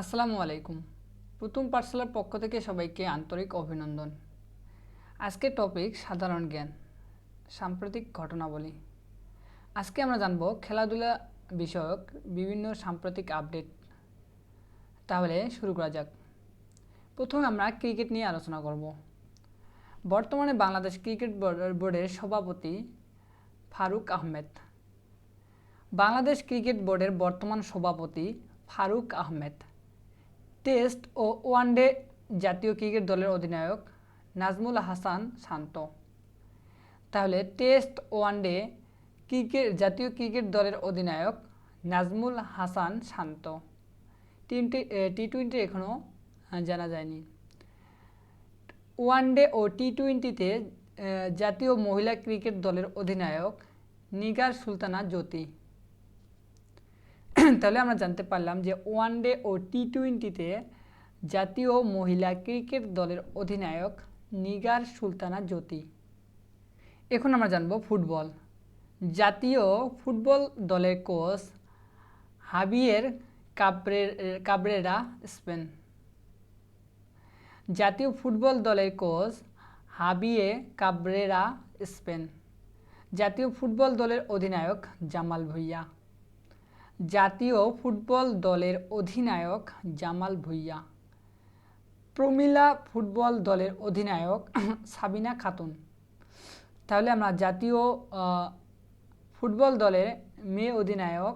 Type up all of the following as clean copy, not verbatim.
আসসালামু আলাইকুম। প্রথম পাঠশালার পক্ষ থেকে সবাইকে আন্তরিক অভিনন্দন। আজকের টপিক সাধারণ জ্ঞান, সাম্প্রতিক ঘটনাবলী। আজকে আমরা জানব খেলাধুলা বিষয়ক বিভিন্ন সাম্প্রতিক আপডেট। তাহলে শুরু করা যাক। প্রথমে আমরা ক্রিকেট নিয়ে আলোচনা করব। বর্তমানে বাংলাদেশ ক্রিকেট বোর্ডের সভাপতি ফারুক আহমেদ। বাংলাদেশ ক্রিকেট বোর্ডের বর্তমান সভাপতি ফারুক আহমেদ। টেস্ট ও ওয়ানডে জাতীয় ক্রিকেট দলের অধিনায়ক নাজমুল হাসান শান্ত। তাহলে টেস্ট ওয়ানডে জাতীয় ক্রিকেট দলের অধিনায়ক নাজমুল হাসান শান্ত। টি-20 এখনও জানা যায়নি। ওয়ানডে ও টি-20তে জাতীয় মহিলা ক্রিকেট দলের অধিনায়ক নিগার সুলতানা জ্যোতি। তাহলে আমরা জানতে পারলাম যে ওয়ানডে ও টি-20তে জাতীয় মহিলা ক্রিকেট দলের অধিনায়ক নিগার সুলতানা জ্যোতি। এখন আমরা জানব ফুটবল। জাতীয় ফুটবল দলের কোচ হাবিয়ের কাবরেরা স্পেন। জাতীয় ফুটবল দলের কোচ হাবিয়ে কাবরেরা স্পেন। জাতীয় ফুটবল দলের অধিনায়ক জামাল ভুঁইয়া। জাতীয় ফুটবল দলের অধিনায়ক জামাল ভুঁইয়া। প্রমিলা ফুটবল দলের অধিনায়ক সাবিনা খাতুন। তাহলে আমরা জাতীয় ফুটবল দলের মেয়ে অধিনায়ক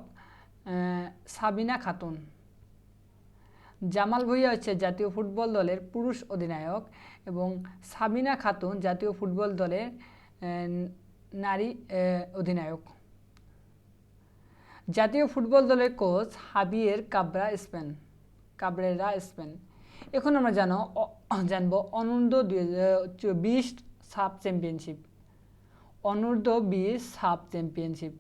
সাবিনা খাতুন। জামাল ভুঁইয়া হচ্ছে জাতীয় ফুটবল দলের পুরুষ অধিনায়ক এবং সাবিনা খাতুন জাতীয় ফুটবল দলের নারী অধিনায়ক। জাতীয় ফুটবল দলের কোচ হাবিয়ের কাবরেরা স্পেন। এখন আমরা জানব অনূর্ধ্ব 20 সাব চ্যাম্পিয়নশিপ। অনূর্ধ্ব 20 সাব চ্যাম্পিয়নশিপ।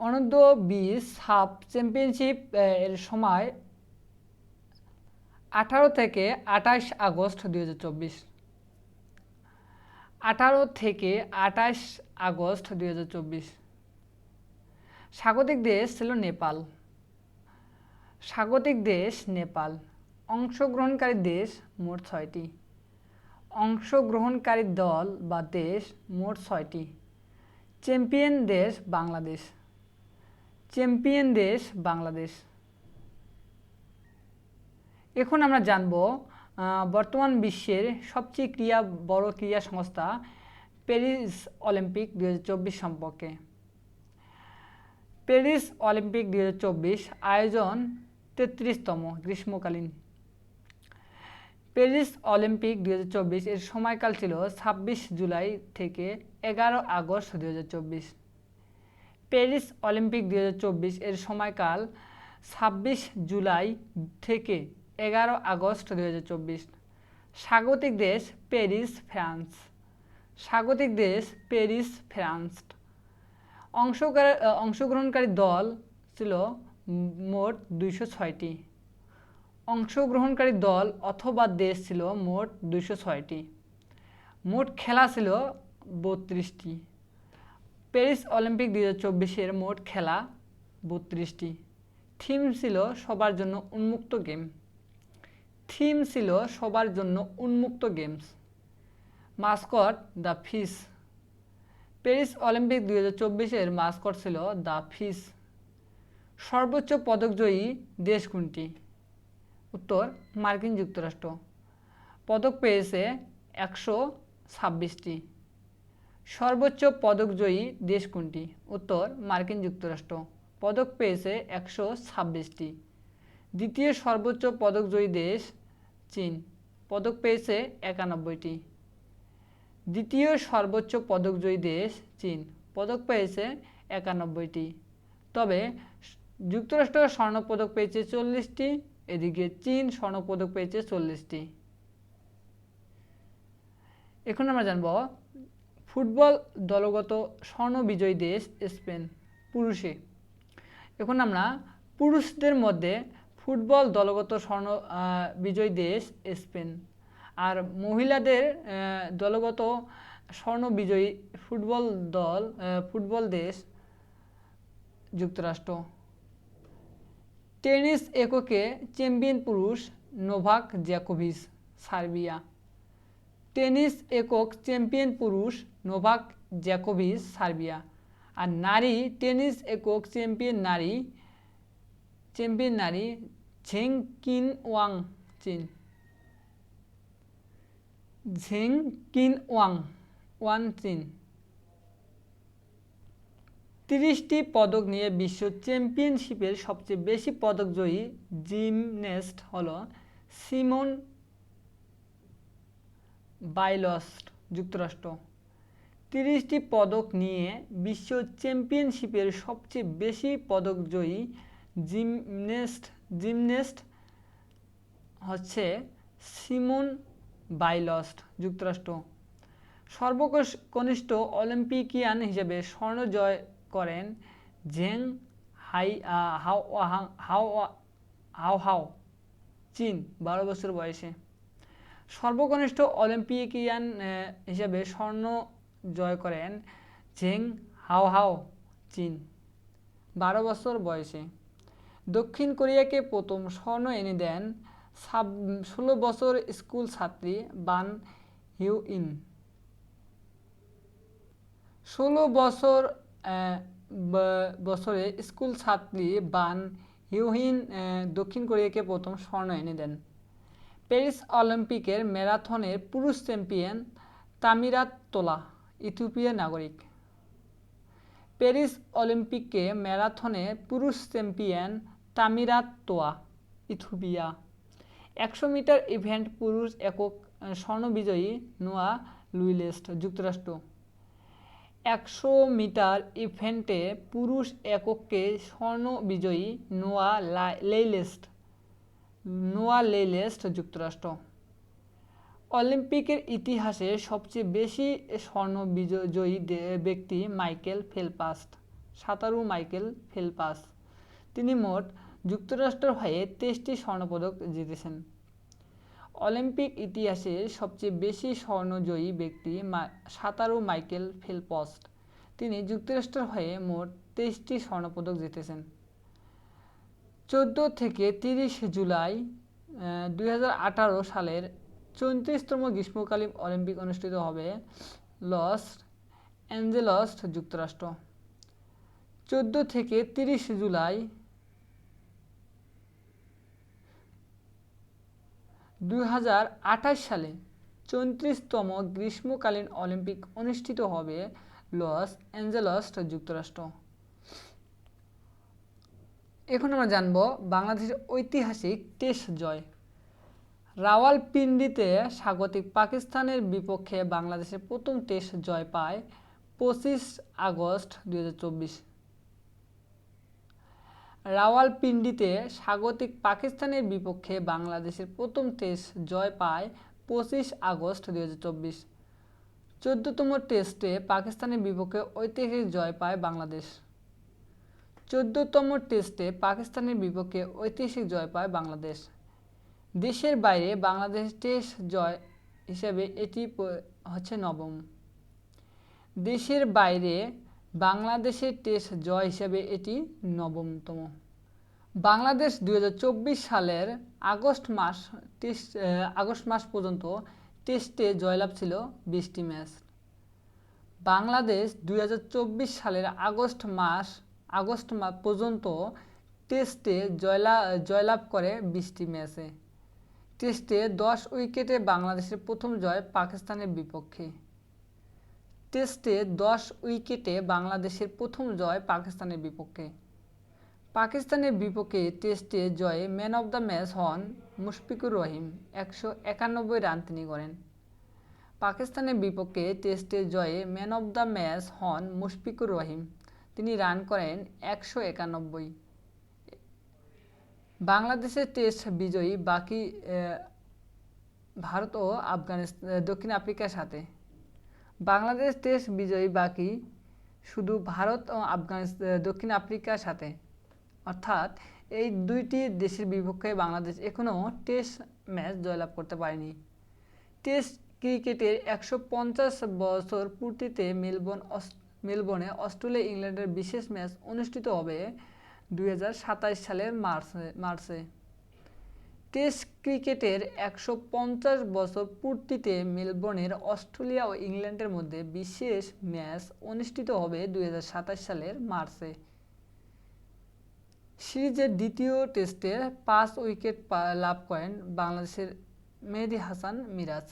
অনূর্ধ্ব 20 সাব চ্যাম্পিয়নশিপ এর সময় 18 থেকে 28 আগস্ট 2024। 18 থেকে 28 আগস্ট 2024। স্বাগতিক দেশ ছিল নেপাল। স্বাগতিক দেশ নেপাল। অংশগ্রহণকারী দেশ মোট 6টি। অংশগ্রহণকারী দল বা দেশ মোট 6টি। চ্যাম্পিয়ন দেশ বাংলাদেশ। চ্যাম্পিয়ন দেশ বাংলাদেশ। এখন আমরা জানব বর্তমান বিশ্বের সবচেয়ে বড় ক্রীড়া সংস্থা প্যারিস অলিম্পিক 2024 সম্পর্কে। প্যারিস অলিম্পিক 2024 আয়োজন 33তম গ্রীষ্মকালীন। প্যারিস অলিম্পিক 2024 এর সময়কাল ছিল 26 জুলাই থেকে 11 আগস্ট 2024। প্যারিস অলিম্পিক 2024 এর সময়কাল 26 জুলাই থেকে 11 আগস্ট 2024। স্বাগতিক দেশ প্যারিস ফ্রান্স। স্বাগতিক দেশ প্যারিস ফ্রান্স। অংশগ্রহণকারী দল ছিল মোট 206টি। অংশগ্রহণকারী দল অথবা দেশ ছিল মোট 206টি। মোট খেলা ছিল 32টি। প্যারিস অলিম্পিক 2024 মোট খেলা 32টি। থিম ছিল সবার জন্য উন্মুক্ত গেম। থিম ছিল সবার জন্য উন্মুক্ত games. Mascot the fish. Paris Olympic 2024 Mascot ছিল দ্য ফিশ। সর্বোচ্চ পদকজয়ী দেশ কোনটি? উত্তর মার্কিন যুক্তরাষ্ট্র। পদক পেয়েছে 126টি। সর্বোচ্চ পদকজয়ী দেশ কোনটি? উত্তর মার্কিন যুক্তরাষ্ট্র। পদক পেয়েছে 126টি। দ্বিতীয় সর্বোচ্চ পদকজয়ী দেশ চীন। পদক পেয়েছে 91টি। দ্বিতীয় সর্বোচ্চ পদকজয়ী দেশ চীন। পদক পেয়েছে 91টি। তবে যুক্তরাষ্ট্র স্বর্ণপদক পেয়েছে 40টি, এদিকে চীন স্বর্ণপদক পেয়েছে 40টি। এখন আমরা জানব ফুটবল দলগত স্বর্ণ বিজয়ী দেশ স্পেন পুরুষে। এখন আমরা পুরুষদের মধ্যে ফুটবল দলগত স্বর্ণ বিজয়ী দেশ স্পেন, আর মহিলাদের দলগত স্বর্ণ বিজয়ী ফুটবল দেশ যুক্তরাষ্ট্র। টেনিস এককে চ্যাম্পিয়ন পুরুষ নোভাক জোকোভিচ, সার্বিয়া। টেনিস একক চ্যাম্পিয়ন পুরুষ নোভাক জোকোভিচ, সার্বিয়া। আর নারী টেনিস একক চ্যাম্পিয়ন নারী ঝেং কিনওয়াং, চীন। ঝেং কিনওয়াং, চীন। 30টি পদক নিয়ে বিশ্ব চ্যাম্পিয়নশিপের সবচেয়ে বেশি পদকজয়ী জিমন্যাস্ট হল সিমোন বাইলস, যুক্তরাষ্ট্র। 30টি পদক নিয়ে বিশ্ব চ্যাম্পিয়নশিপের সবচেয়ে বেশি পদকজয়ী জিমন্যাস্ট হচ্ছে সিমোন বাইলস, যুক্তরাষ্ট্র। সর্বকনিষ্ঠ অলিম্পিকিয়ান হিসেবে স্বর্ণ জয় করেন ঝেং হাওহাও, চীন, 12 বছর বয়সে। সর্বকনিষ্ঠ অলিম্পিকিয়ান হিসেবে স্বর্ণ জয় করেন ঝেং হাওহাও, চীন, 12 বছর বয়সে। দক্ষিণ কোরিয়াকে প্রথম স্বর্ণ এনে দেন 16 বছর স্কুল ছাত্রী বান হিউইন। 16 বছরে স্কুল ছাত্রী বান হিউইন দক্ষিণ কোরিয়াকে প্রথম স্বর্ণ এনে দেন। প্যারিস অলিম্পিকের ম্যারাথনের পুরুষ চ্যাম্পিয়ন তামিরাত তোলা, ইথিওপিয়ার নাগরিক। প্যারিস অলিম্পিকে ম্যারাথনে পুরুষ চ্যাম্পিয়ন তামিরাত তোয়া, ইথিওপিয়া। 100 মিটার ইভেন্ট পুরুষ একক স্বর্ণ বিজয়ী নোয়া লুইলেস্ট, যুক্তরাষ্ট্র। 100 মিটার ইভেন্টে পুরুষ এককে স্বর্ণ বিজয়ী নোয়া লেইলেস্ট, যুক্তরাষ্ট্র। অলিম্পিকের ইতিহাসে সবচেয়ে বেশি স্বর্ণ বিজয়ী ব্যক্তি মাইকেল ফেলপ্স, সাঁতারু মাইকেল ফেলপ্স। তিনি মোট যুক্তরাষ্ট্রের হয়ে 23টি স্বর্ণপদক জিতেছেন। অলিম্পিক ইতিহাসে সবচেয়ে বেশি স্বর্ণজয়ী ব্যক্তি সাঁতারু মাইকেল ফেলপ্স। তিনি যুক্তরাষ্ট্রের হয়ে মোট 23টি স্বর্ণপদক জিতেছেন। 14 থেকে 30 জুলাই 2018 সালের 34তম গ্রীষ্মকালীন অলিম্পিক অনুষ্ঠিত হবে লস অ্যাঞ্জেলস, যুক্তরাষ্ট্র। 14 থেকে 30 জুলাই 2028 সালে 34তম গ্রীষ্মকালীন অলিম্পিক অনুষ্ঠিত হবে লস অ্যাঞ্জেলস, যুক্তরাষ্ট্র। এখন আমরা জানব বাংলাদেশের ঐতিহাসিক টেস্ট জয়। রাওয়ালপিন্ডিতে স্বাগতিক পাকিস্তানের বিপক্ষে বাংলাদেশের প্রথম টেস্ট জয় পায় 25 আগস্ট 2024। রাওয়ালপিন্ডিতে স্বাগতিক পাকিস্তানের বিপক্ষে বাংলাদেশের প্রথম টেস্ট জয় পায় 25 আগস্ট 2024। 14তম টেস্টে পাকিস্তানের বিপক্ষে ঐতিহাসিক জয় পায় বাংলাদেশ। 14তম টেস্টে পাকিস্তানের বিপক্ষে ঐতিহাসিক জয় পায় বাংলাদেশ। দেশের বাইরে বাংলাদেশ টেস্ট জয় হিসেবে এটি হচ্ছে নবম। দেশের বাইরে বাংলাদেশের টেস্ট জয় হিসেবে এটি নবমতম। বাংলাদেশ 2024 সালের আগস্ট মাস পর্যন্ত টেস্টে জয়লাভ ছিল 20টি ম্যাচ। বাংলাদেশ 2024 সালের আগস্ট মাস পর্যন্ত টেস্টে জয়লাভ করে 20টি ম্যাচে। টেস্টে 10 উইকেটে বাংলাদেশের প্রথম জয় পাকিস্তানের বিপক্ষে। টেস্টে 10 উইকেটে বাংলাদেশের প্রথম জয় পাকিস্তানের বিপক্ষে। পাকিস্তানের বিপক্ষে টেস্টে জয়ে ম্যান অব দ্য ম্যাচ হন মুশফিকুর রহিম, 191 রান তিনি করেন। পাকিস্তানের বিপক্ষে টেস্টে জয়ে ম্যান অব দ্য ম্যাচ হন মুশফিকুর রহিম, তিনি রান করেন 191। বাংলাদেশের টেস্ট বিজয়ী বাকি ভারত ও দক্ষিণ আফ্রিকার সাথে। বাংলাদেশ টেস্ট বিজয়ী বাকি শুধু ভারত ও দক্ষিণ আফ্রিকার সাথে, অর্থাৎ এই দুইটি দেশের বিপক্ষে বাংলাদেশ এখনও টেস্ট ম্যাচ জয়লাভ করতে পারেনি। টেস্ট ক্রিকেটের 150 বছর পূর্তিতে মেলবোর্নে অস্ট্রেলিয়া ইংল্যান্ডের বিশেষ ম্যাচ অনুষ্ঠিত হবে 2027 সালের মার্চে। টেস্ট ক্রিকেটের 150 বছর পূর্তিতে মেলবোর্নের অস্ট্রেলিয়া ও ইংল্যান্ডের মধ্যে বিশেষ ম্যাচ অনুষ্ঠিত হবে 2027 সালের মার্চে। সিরিজের দ্বিতীয় টেস্টে 5 উইকেট লাভ করেন বাংলাদেশের মেহেদী হাসান মিরাজ।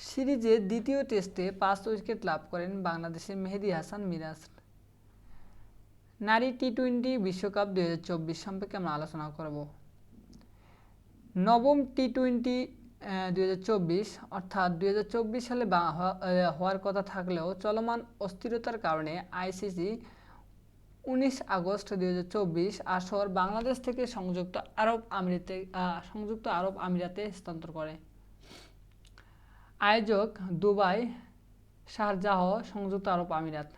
সিরিজের দ্বিতীয় টেস্টে 5 উইকেট লাভ করেন বাংলাদেশের মেহেদী হাসান মিরাজ। নারী টি-20 বিশ্বকাপ 2024 সম্পর্কে আমরা আলোচনা করব। নবম টি-20 2024 অর্থাৎ 2024 সালে হওয়ার কথা থাকলেও চলমান অস্থিরতার কারণে আইসিসি 19 আগস্ট 2024 আসর বাংলাদেশ থেকে সংযুক্ত আরব আমিরাতে হস্তান্তর করে। আয়োজক দুবাই, শারজাহ, সংযুক্ত আরব আমিরাত।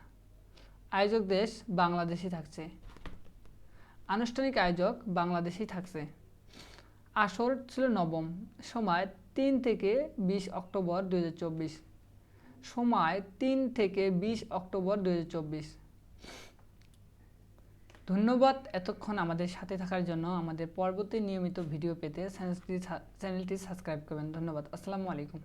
আয়োজক দেশ বাংলাদেশই থাকছে। আনুষ্ঠানিক আয়োজক বাংলাদেশই থাকছে। আসর ছিল নবম। সময় 3 থেকে 20 অক্টোবর 2024। সময় 3 থেকে 20 অক্টোবর 2024। ধন্যবাদ এতক্ষণ আমাদের সাথে থাকার জন্য। আমাদের পরবর্তী নিয়মিত ভিডিও পেতে চ্যানেলটি সাবস্ক্রাইব করবেন। ধন্যবাদ। আসসালামু আলাইকুম।